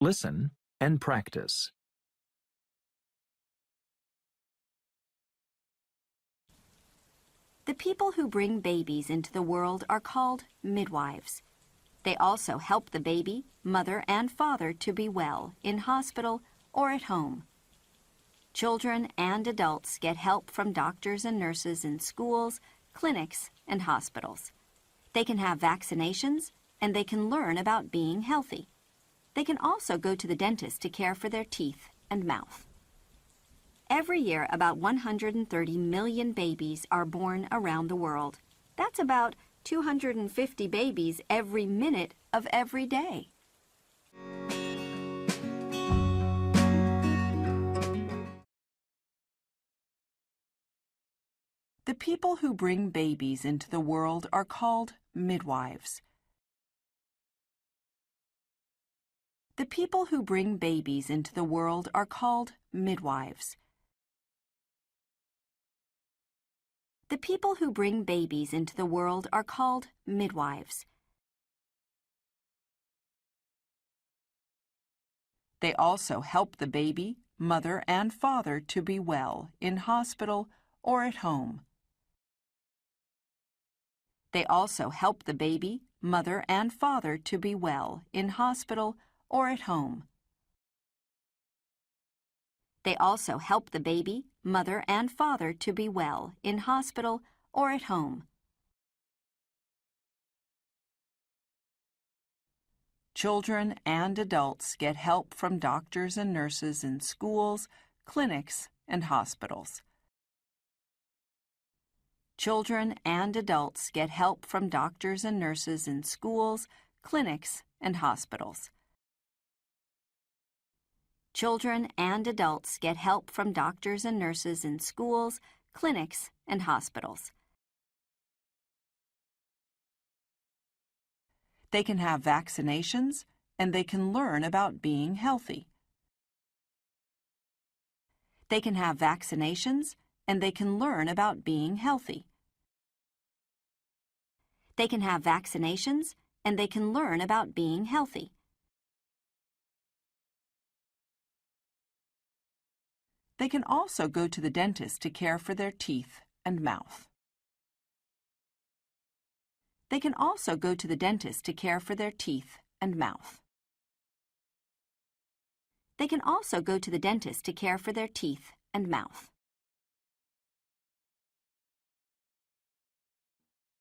Listen and practice. The people who bring babies into the world are called midwives. They also help the baby, mother, and father to be well in hospital or at home. Children and adults get help from doctors and nurses in schools, clinics, and hospitals. They can have vaccinations, and they can learn about being healthy. They can also go to the dentist to care for their teeth and mouth. Every year, about 130 million babies are born around the world. That's about 250 babies every minute of every day. The people who bring babies into the world are called midwives. The people who bring babies into the world are called midwives. The people who bring babies into the world are called midwives. They also help the baby, mother, and father to be well in hospital or at home. They also help the baby, mother, and father to be well in hospital or at home. They also help the baby, mother, and father to be well in hospital or at home. Children and adults get help from doctors and nurses in schools, clinics, and hospitals. Children and adults get help from doctors and nurses in schools, clinics, and hospitals. Children and adults get help from doctors and nurses in schools, clinics, and hospitals. They can have vaccinations, and they can learn about being healthy. They can have vaccinations, and they can learn about being healthy. They can have vaccinations, and they can learn about being healthy. They can also go to the dentist to care for their teeth and mouth. They can also go to the dentist to care for their teeth and mouth. They can also go to the dentist to care for their teeth and mouth.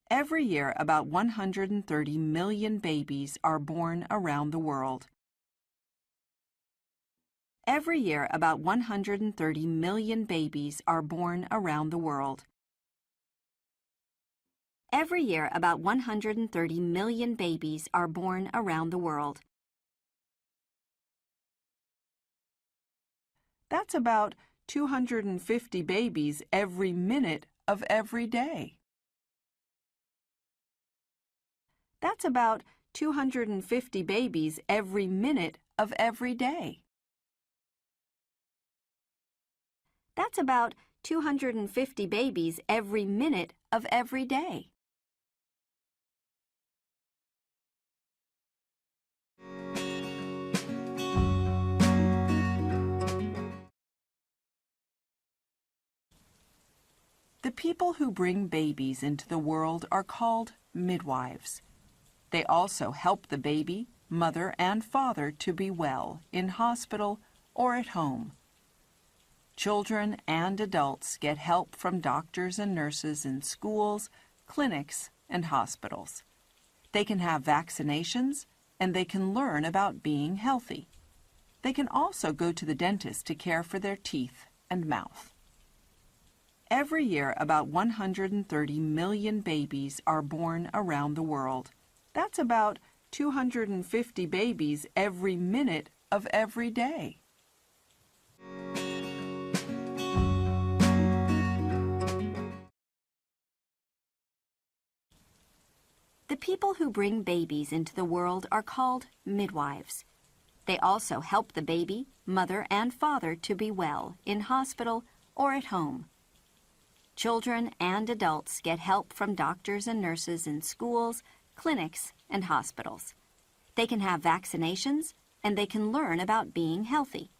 Every year, about 130 million babies are born around the world. Every year, about 130 million babies are born around the world. Every year, about 130 million babies are born around the world. That's about 250 babies every minute of every day. That's about 250 babies every minute of every day. That's about 250 babies every minute of every day. The people who bring babies into the world are called midwives. They also help the baby, mother, and father to be well in hospital or at home. Children and adults get help from doctors and nurses in schools, clinics, and hospitals. They can have vaccinations, and they can learn about being healthy. They can also go to the dentist to care for their teeth and mouth. Every year, about 130 million babies are born around the world. That's about 250 babies every minute of every day. The people who bring babies into the world are called midwives. They also help the baby, mother, and father to be well in hospital or at home. Children and adults get help from doctors and nurses in schools, clinics, and hospitals. They can have vaccinations, and they can learn about being healthy.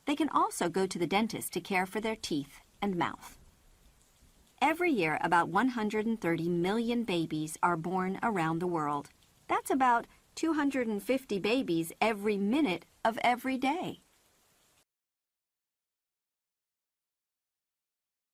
They can also go to the dentist to care for their teeth and mouth. Every year, about 130 million babies are born around the world. That's about 250 babies every minute of every day.